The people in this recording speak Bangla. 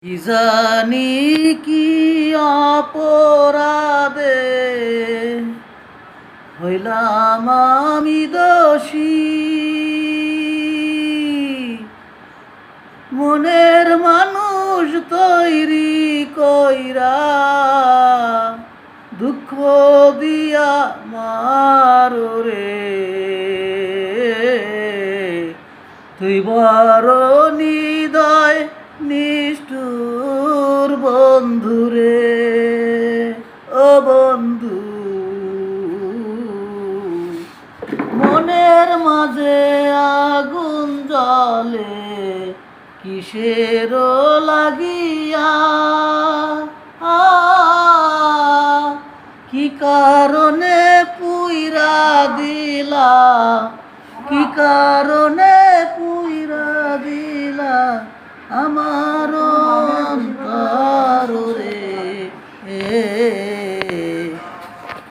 কি জানি কি অপরাধে হইলাম আমি দোষী, মনের মানুষ তৈরি কইরা দুঃখ দিয়া মারো রে। তুই বড় নিদয় নিষ্ঠুর বন্ধুরে, ও বন্ধু। মনের মাঝে আগুন জ্বলে কিসের লাগিয়া, কি কারণে পুইরা দিলা, কি কারণে পুইরা দিলা আমার অন্তর রে।